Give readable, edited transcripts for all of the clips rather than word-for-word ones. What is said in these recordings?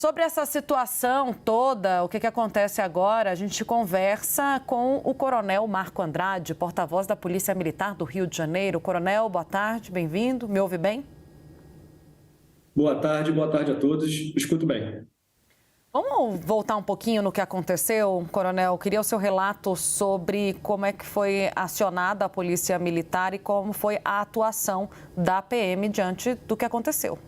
Sobre essa situação toda, o que acontece agora, a gente conversa com o Coronel Marco Andrade, porta-voz da Polícia Militar do Rio de Janeiro. Coronel, boa tarde, bem-vindo. Me ouve bem? Boa tarde a todos. Escuto bem. Vamos voltar um pouquinho no que aconteceu, Coronel. Queria o seu relato sobre como é que foi acionada a Polícia Militar e como foi a atuação da PM diante do que aconteceu.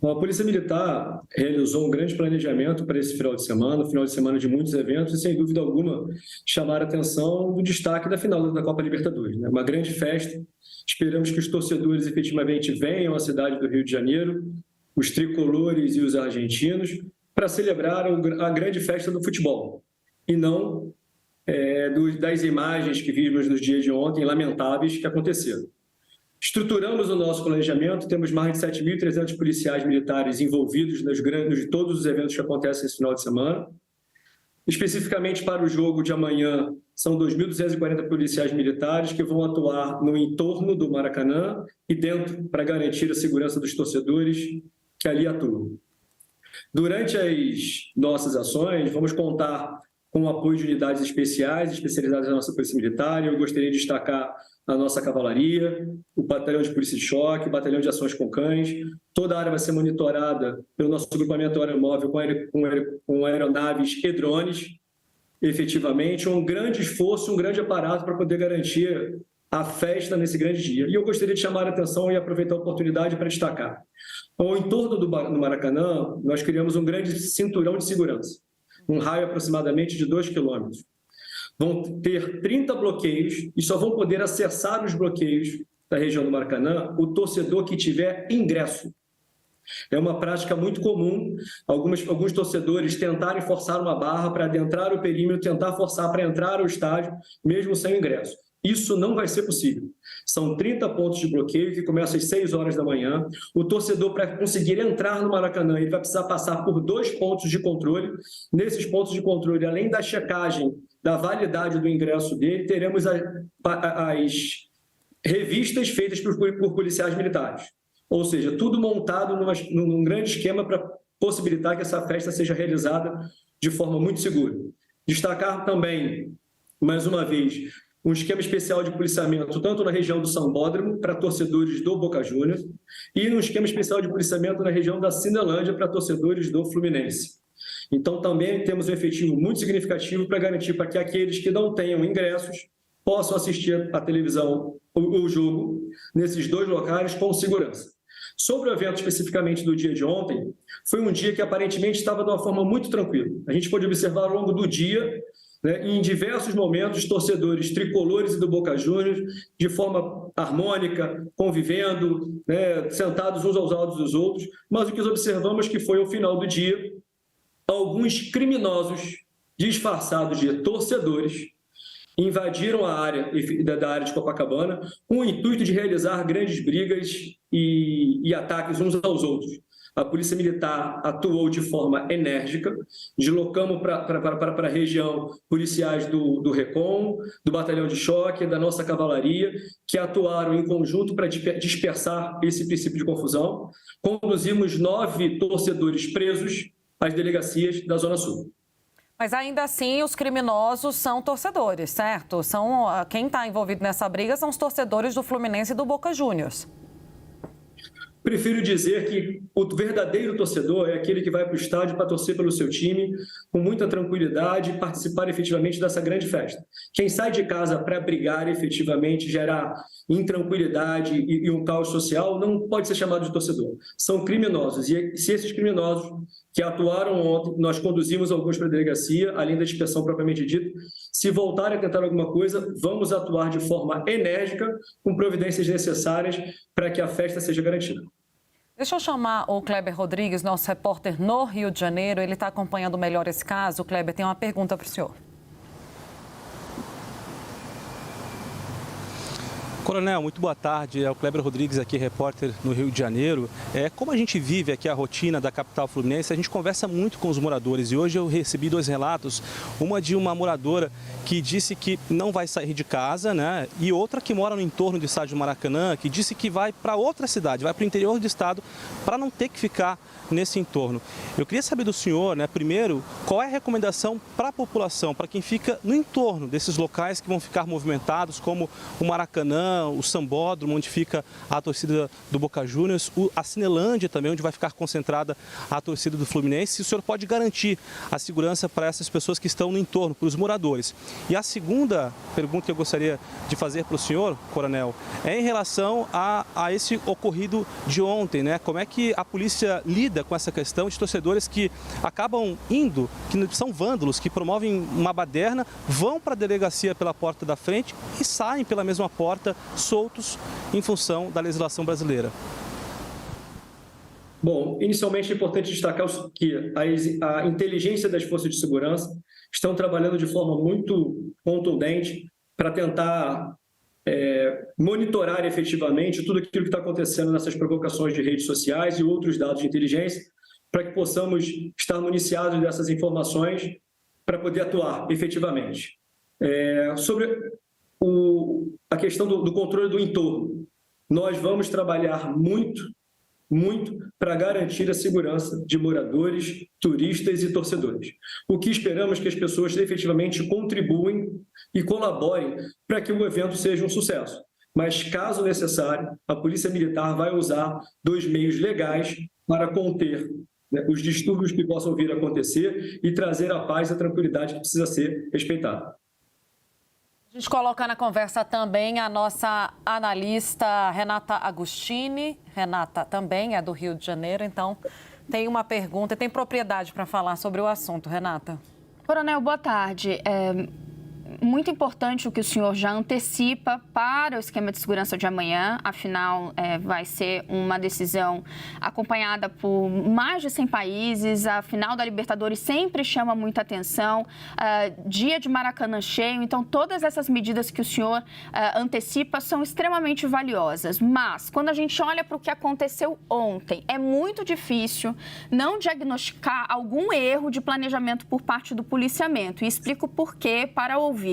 Bom, a Polícia Militar realizou um grande planejamento para esse final de semana de muitos eventos e, sem dúvida alguma, chamar a atenção do destaque da final da Copa Libertadores, né? Uma grande festa. Esperamos que os torcedores efetivamente venham à cidade do Rio de Janeiro, os tricolores e os argentinos, para celebrar a grande festa do futebol, e não das imagens que vimos nos dias de ontem, lamentáveis, que aconteceram. Estruturamos o nosso planejamento, temos mais de 7.300 policiais militares envolvidos em todos os eventos que acontecem esse final de semana. Especificamente para o jogo de amanhã, são 2.240 policiais militares que vão atuar no entorno do Maracanã e dentro para garantir a segurança dos torcedores que ali atuam. Durante as nossas ações, vamos contar com o apoio de unidades especiais, especializadas na nossa Polícia Militar. Eu gostaria de destacar a nossa cavalaria, o batalhão de polícia de choque, o batalhão de ações com cães. Toda a área vai ser monitorada pelo nosso grupamento aeromóvel com aeronaves e drones, efetivamente. Um grande esforço, um grande aparato para poder garantir a festa nesse grande dia. E eu gostaria de chamar a atenção e aproveitar a oportunidade para destacar. Ao entorno do Maracanã, nós criamos um grande cinturão de segurança, um raio aproximadamente de 2 quilômetros. Vão ter 30 bloqueios e só vão poder acessar os bloqueios da região do Maracanã o torcedor que tiver ingresso. É uma prática muito comum, alguns torcedores tentarem forçar uma barra para adentrar o perímetro, tentar forçar para entrar ao estádio, mesmo sem ingresso. Isso não vai ser possível. São 30 pontos de bloqueio que começam às 6 horas da manhã. O torcedor, para conseguir entrar no Maracanã, ele vai precisar passar por 2 pontos de controle. Nesses pontos de controle, além da checagem da validade do ingresso dele, teremos as revistas feitas por policiais militares. Ou seja, tudo montado num grande esquema para possibilitar que essa festa seja realizada de forma muito segura. Destacar também, mais uma vez, um esquema especial de policiamento, tanto na região do Sambódromo, para torcedores do Boca Juniors, e um esquema especial de policiamento na região da Cinelândia, para torcedores do Fluminense. Então, também temos um efetivo muito significativo para garantir para que aqueles que não tenham ingressos possam assistir à televisão o jogo nesses 2 locais com segurança. Sobre o evento especificamente do dia de ontem, foi um dia que aparentemente estava de uma forma muito tranquila. A gente pôde observar ao longo do dia, em diversos momentos, torcedores tricolores e do Boca Juniors, de forma harmônica, convivendo, sentados uns aos lados dos outros, mas o que observamos que foi, ao final do dia, alguns criminosos disfarçados de torcedores invadiram a área da área de Copacabana com o intuito de realizar grandes brigas e ataques uns aos outros. A Polícia Militar atuou de forma enérgica, deslocamos para a região policiais do RECOM, do Batalhão de Choque, da nossa cavalaria, que atuaram em conjunto para dispersar esse princípio de confusão. Conduzimos 9 torcedores presos às delegacias da Zona Sul. Mas ainda assim, os criminosos são torcedores, certo? Quem está envolvido nessa briga são os torcedores do Fluminense e do Boca Juniors. Prefiro dizer que o verdadeiro torcedor é aquele que vai para o estádio para torcer pelo seu time com muita tranquilidade e participar efetivamente dessa grande festa. Quem sai de casa para brigar efetivamente, gerar intranquilidade e um caos social, não pode ser chamado de torcedor. São criminosos. E se esses criminosos que atuaram ontem, nós conduzimos alguns para a delegacia, além da dispersão propriamente dita, se voltarem a tentar alguma coisa, vamos atuar de forma enérgica, com providências necessárias para que a festa seja garantida. Deixa eu chamar o Kleber Rodrigues, nosso repórter no Rio de Janeiro. Ele está acompanhando melhor esse caso. Kleber, tem uma pergunta para o senhor. Coronel, muito boa tarde. É o Kleber Rodrigues aqui, repórter no Rio de Janeiro. Como a gente vive aqui a rotina da capital fluminense, a gente conversa muito com os moradores e hoje eu recebi 2 relatos, uma de uma moradora que disse que não vai sair de casa, né? E outra que mora no entorno do estádio do Maracanã, que disse que vai para outra cidade, vai para o interior do estado para não ter que ficar nesse entorno. Eu queria saber do senhor, né, primeiro, qual é a recomendação para a população, para quem fica no entorno desses locais que vão ficar movimentados, como o Maracanã, o Sambódromo, onde fica a torcida do Boca Juniors, a Cinelândia também, onde vai ficar concentrada a torcida do Fluminense. Se o senhor pode garantir a segurança para essas pessoas que estão no entorno, para os moradores. E a segunda pergunta que eu gostaria de fazer para o senhor, coronel, é em relação a esse ocorrido de ontem, né? Como é que a polícia lida com essa questão de torcedores que acabam indo, que são vândalos, que promovem uma baderna, vão para a delegacia pela porta da frente e saem pela mesma porta soltos em função da legislação brasileira? Bom, inicialmente é importante destacar que a inteligência das forças de segurança estão trabalhando de forma muito contundente para tentar monitorar efetivamente tudo aquilo que está acontecendo nessas provocações de redes sociais e outros dados de inteligência, para que possamos estar municiados dessas informações para poder atuar efetivamente. Sobre a questão do controle do entorno, nós vamos trabalhar muito para garantir a segurança de moradores, turistas e torcedores. O que esperamos é que as pessoas efetivamente contribuem e colaborem para que o evento seja um sucesso. Mas, caso necessário, a Polícia Militar vai usar 2 meios legais para conter, né, os distúrbios que possam vir a acontecer e trazer a paz e a tranquilidade que precisa ser respeitada. A gente coloca na conversa também a nossa analista Renata Agostini. Renata também é do Rio de Janeiro, então tem uma pergunta, tem propriedade para falar sobre o assunto, Renata. Coronel, boa tarde. Muito importante o que o senhor já antecipa para o esquema de segurança de amanhã, afinal vai ser uma decisão acompanhada por mais de 100 países, a final da Libertadores sempre chama muita atenção, dia de Maracanã cheio, então todas essas medidas que o senhor antecipa são extremamente valiosas, mas quando a gente olha para o que aconteceu ontem, é muito difícil não diagnosticar algum erro de planejamento por parte do policiamento, e explico o porquê para ouvir.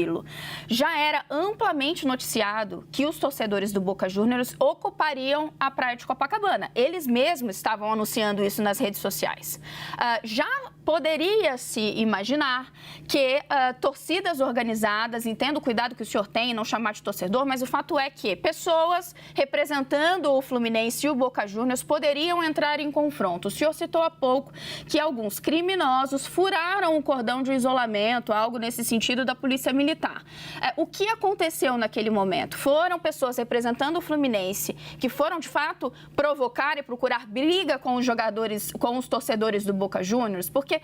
Já era amplamente noticiado que os torcedores do Boca Juniors ocupariam a praia de Copacabana. Eles mesmos estavam anunciando isso nas redes sociais. Já poderia-se imaginar que torcidas organizadas, entendo o cuidado que o senhor tem em não chamar de torcedor, mas o fato é que pessoas representando o Fluminense e o Boca Juniors poderiam entrar em confronto. O senhor citou há pouco que alguns criminosos furaram o cordão de isolamento, algo nesse sentido da Polícia Militar. O que aconteceu naquele momento? Foram pessoas representando o Fluminense que foram, de fato, provocar e procurar briga com os jogadores, com os torcedores do Boca Juniors? Porque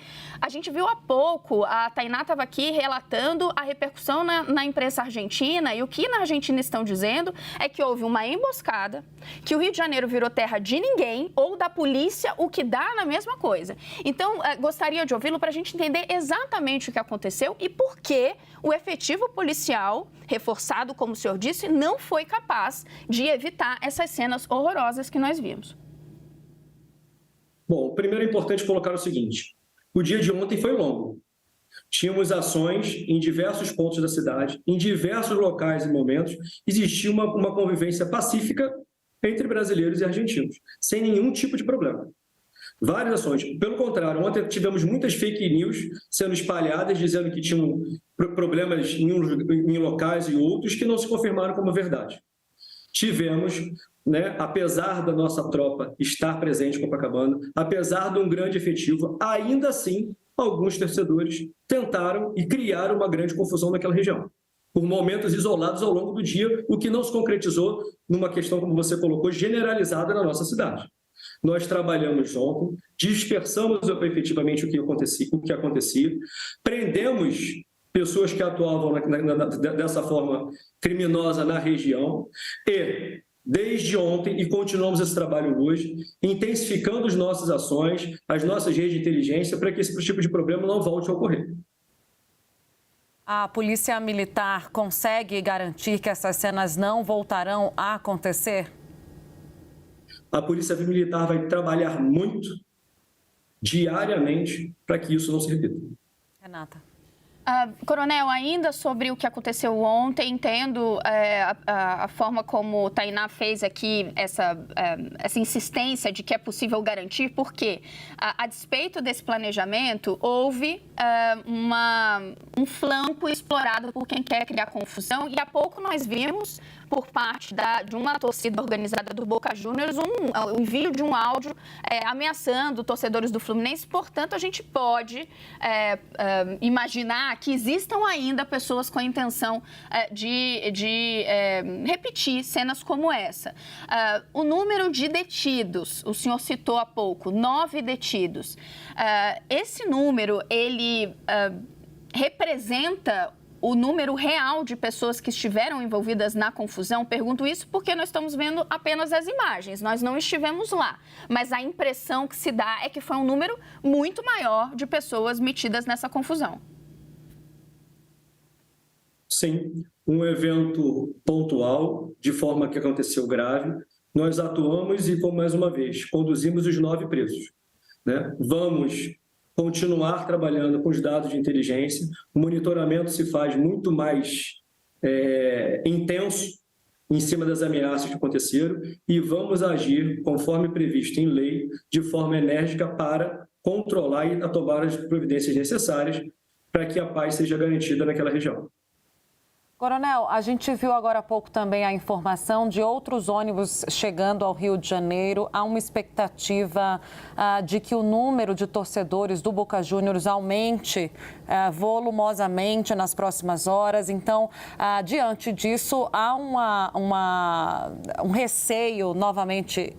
a gente viu há pouco, a Tainá estava aqui relatando a repercussão na imprensa argentina, e o que na Argentina estão dizendo é que houve uma emboscada, que o Rio de Janeiro virou terra de ninguém ou da polícia, o que dá na mesma coisa. Então, gostaria de ouvi-lo para a gente entender exatamente o que aconteceu e por que o efetivo policial, reforçado, como o senhor disse, não foi capaz de evitar essas cenas horrorosas que nós vimos. Bom, primeiro é importante colocar o seguinte: o dia de ontem foi longo. Tínhamos ações em diversos pontos da cidade, em diversos locais e momentos, existia uma convivência pacífica entre brasileiros e argentinos, sem nenhum tipo de problema. Várias ações. Pelo contrário, ontem tivemos muitas fake news sendo espalhadas, dizendo que tinham problemas em locais e outros que não se confirmaram como verdade. Tivemos, né, apesar da nossa tropa estar presente em Copacabana, apesar de um grande efetivo, ainda assim, alguns torcedores tentaram e criaram uma grande confusão naquela região, por momentos isolados ao longo do dia, o que não se concretizou numa questão, como você colocou, generalizada na nossa cidade. Nós trabalhamos ontem, dispersamos efetivamente o que acontecia, prendemos pessoas que atuavam dessa forma criminosa na região e, desde ontem, e continuamos esse trabalho hoje, intensificando as nossas ações, as nossas redes de inteligência, para que esse tipo de problema não volte a ocorrer. A Polícia Militar consegue garantir que essas cenas não voltarão a acontecer? A Polícia Militar vai trabalhar muito, diariamente, para que isso não se repita. Renata. Coronel, ainda sobre o que aconteceu ontem, entendo a forma como o Tainá fez aqui essa insistência de que é possível garantir, porque, a despeito desse planejamento, houve um flanco explorado por quem quer criar confusão, e há pouco nós vimos, por parte de uma torcida organizada do Boca Juniors, o envio de um áudio ameaçando torcedores do Fluminense. Portanto, a gente pode imaginar que existam ainda pessoas com a intenção de repetir cenas como essa. O número de detidos, o senhor citou há pouco, 9 detidos. Esse número, ele representa o número real de pessoas que estiveram envolvidas na confusão? Pergunto isso porque nós estamos vendo apenas as imagens, nós não estivemos lá. Mas a impressão que se dá é que foi um número muito maior de pessoas metidas nessa confusão. Sim, um evento pontual, de forma que aconteceu grave. Nós atuamos e, como mais uma vez, conduzimos os 9 presos, né? Vamos continuar trabalhando com os dados de inteligência. O monitoramento se faz muito mais intenso em cima das ameaças que aconteceram e vamos agir, conforme previsto em lei, de forma enérgica para controlar e tomar as providências necessárias para que a paz seja garantida naquela região. Coronel, a gente viu agora há pouco também a informação de outros ônibus chegando ao Rio de Janeiro. Há uma expectativa de que o número de torcedores do Boca Juniors aumente volumosamente nas próximas horas. Então, diante disso, há um receio, novamente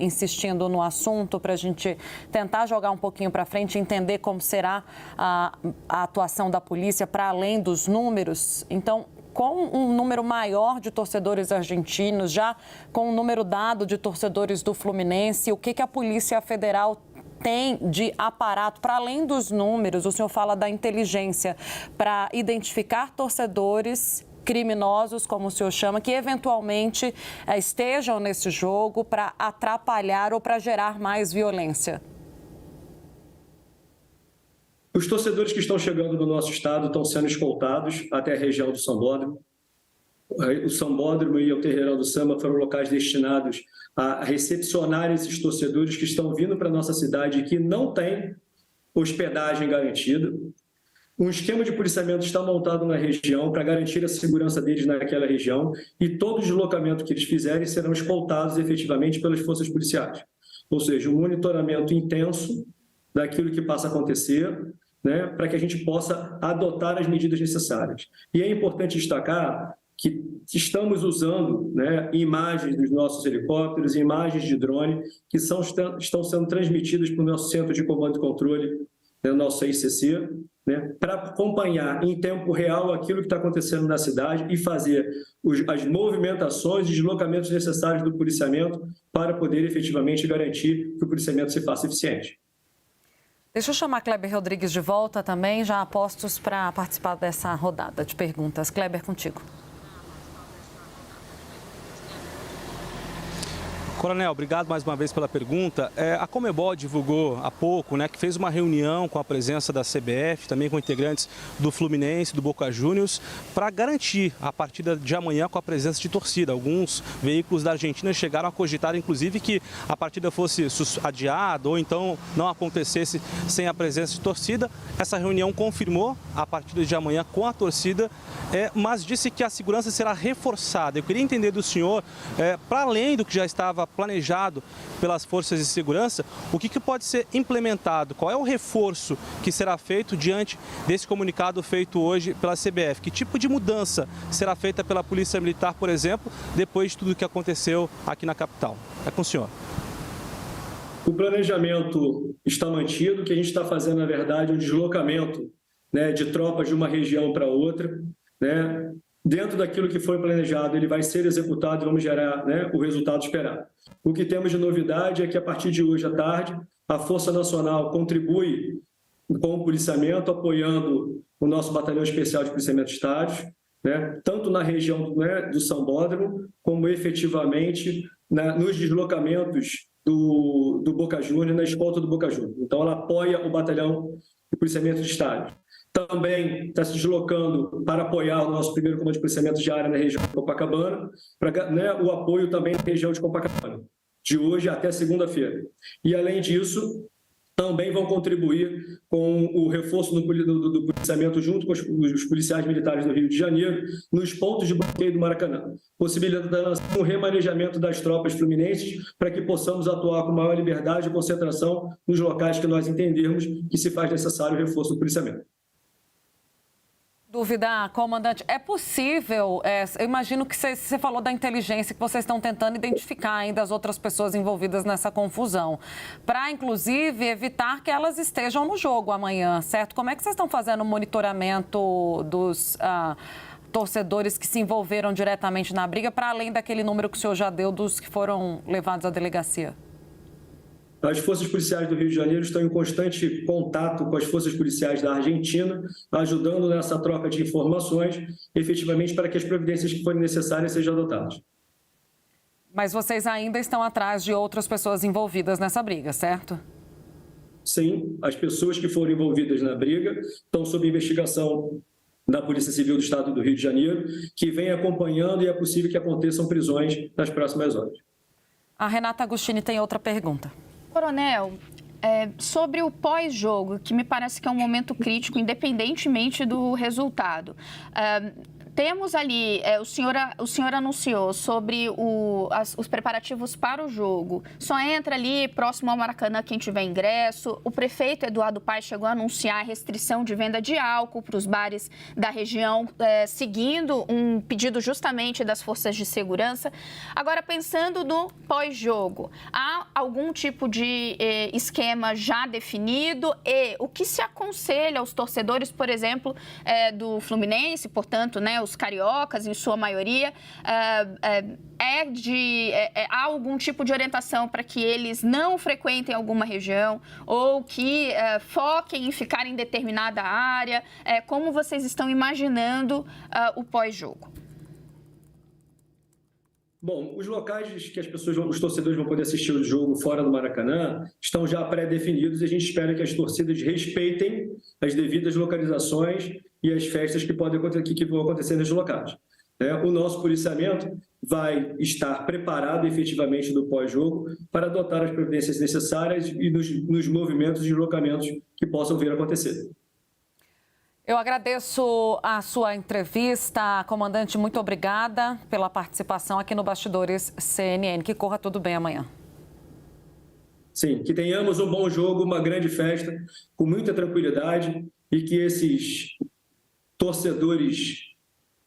insistindo no assunto, para a gente tentar jogar um pouquinho para frente e entender como será a atuação da polícia para além dos números. Então, com um número maior de torcedores argentinos, já com um número dado de torcedores do Fluminense, o que a Polícia Federal tem de aparato, para além dos números, o senhor fala da inteligência, para identificar torcedores criminosos, como o senhor chama, que eventualmente estejam nesse jogo para atrapalhar ou para gerar mais violência? Os torcedores que estão chegando no nosso estado estão sendo escoltados até a região do Sambódromo. O Sambódromo e o Terreirão do Samba foram locais destinados a recepcionar esses torcedores que estão vindo para a nossa cidade e que não têm hospedagem garantida. Um esquema de policiamento está montado na região para garantir a segurança deles naquela região e todo deslocamento que eles fizerem serão escoltados efetivamente pelas forças policiais. Ou seja, um monitoramento intenso daquilo que passa a acontecer, né, para que a gente possa adotar as medidas necessárias. E é importante destacar que estamos usando, né, imagens dos nossos helicópteros, imagens de drone, que estão sendo transmitidas para o nosso centro de comando e controle, né, nosso ICC, né, para acompanhar em tempo real aquilo que está acontecendo na cidade e fazer as movimentações e deslocamentos necessários do policiamento para poder efetivamente garantir que o policiamento se faça eficiente. Deixa eu chamar Kleber Rodrigues de volta também, já a postos para participar dessa rodada de perguntas. Kleber, contigo. Coronel, obrigado mais uma vez pela pergunta. A Conmebol divulgou há pouco, né, que fez uma reunião com a presença da CBF, também com integrantes do Fluminense, do Boca Juniors, para garantir a partida de amanhã com a presença de torcida. Alguns veículos da Argentina chegaram a cogitar, inclusive, que a partida fosse adiada ou então não acontecesse sem a presença de torcida. Essa reunião confirmou a partida de amanhã com a torcida, mas disse que a segurança será reforçada. Eu queria entender do senhor, para além do que já estava planejado pelas forças de segurança, o que pode ser implementado? Qual é o reforço que será feito diante desse comunicado feito hoje pela CBF? Que tipo de mudança será feita pela Polícia Militar, por exemplo, depois de tudo que aconteceu aqui na capital? É com o senhor. O planejamento está mantido, o que a gente está fazendo, na verdade, é um deslocamento, né, de tropas de uma região para outra, né? Dentro daquilo que foi planejado, ele vai ser executado e vamos gerar, né, o resultado esperado. O que temos de novidade é que, a partir de hoje à tarde, a Força Nacional contribui com o policiamento, apoiando o nosso batalhão especial de policiamento de estádios, né, tanto na região, né, do Sambódromo, como efetivamente nos deslocamentos do Boca Juniors, na escolta do Boca Juniors. Então, ela apoia o batalhão de policiamento de estádio. Também está se deslocando para apoiar o nosso primeiro comando de policiamento de área na região de Copacabana, para, né, o apoio também na região de Copacabana, de hoje até segunda-feira. E, além disso, também vão contribuir com o reforço do policiamento junto com os policiais militares do Rio de Janeiro nos pontos de bloqueio do Maracanã, possibilitando um remanejamento das tropas fluminenses para que possamos atuar com maior liberdade e concentração nos locais que nós entendermos que se faz necessário o reforço do policiamento. Dúvida, comandante, é possível, eu imagino que você falou da inteligência, que vocês estão tentando identificar ainda as outras pessoas envolvidas nessa confusão, para, inclusive, evitar que elas estejam no jogo amanhã, certo? Como é que vocês estão fazendo o monitoramento dos torcedores que se envolveram diretamente na briga, para além daquele número que o senhor já deu dos que foram levados à delegacia? As forças policiais do Rio de Janeiro estão em constante contato com as forças policiais da Argentina, ajudando nessa troca de informações, efetivamente, para que as providências que forem necessárias sejam adotadas. Mas vocês ainda estão atrás de outras pessoas envolvidas nessa briga, certo? Sim, as pessoas que foram envolvidas na briga estão sob investigação da Polícia Civil do Estado do Rio de Janeiro, que vem acompanhando, e é possível que aconteçam prisões nas próximas horas. A Renata Agostini tem outra pergunta. Coronel, sobre o pós-jogo, que me parece que é um momento crítico, independentemente do resultado. Temos ali, o senhor anunciou sobre os preparativos para o jogo. Só entra ali próximo ao Maracanã quem tiver ingresso. O prefeito Eduardo Paes chegou a anunciar a restrição de venda de álcool para os bares da região, seguindo um pedido justamente das forças de segurança. Agora, pensando no pós-jogo, há algum tipo de esquema já definido? E o que se aconselha aos torcedores, por exemplo, do Fluminense, portanto, né, os cariocas, em sua maioria, há algum tipo de orientação para que eles não frequentem alguma região ou que foquem em ficar em determinada área? Como vocês estão imaginando o pós-jogo? Bom, os locais que os torcedores vão poder assistir o jogo fora do Maracanã estão já pré-definidos e a gente espera que as torcidas respeitem as devidas localizações e as festas que vão acontecer nesses locais. O nosso policiamento vai estar preparado efetivamente no pós-jogo para adotar as providências necessárias e nos movimentos e deslocamentos que possam vir a acontecer. Eu agradeço a sua entrevista, comandante. Muito obrigada pela participação aqui no Bastidores CNN. Que corra tudo bem amanhã. Sim, que tenhamos um bom jogo, uma grande festa, com muita tranquilidade e que esses torcedores,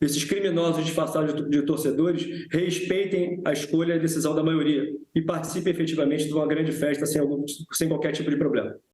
esses criminosos disfarçados de torcedores, respeitem a escolha e a decisão da maioria e participem efetivamente de uma grande festa sem qualquer tipo de problema.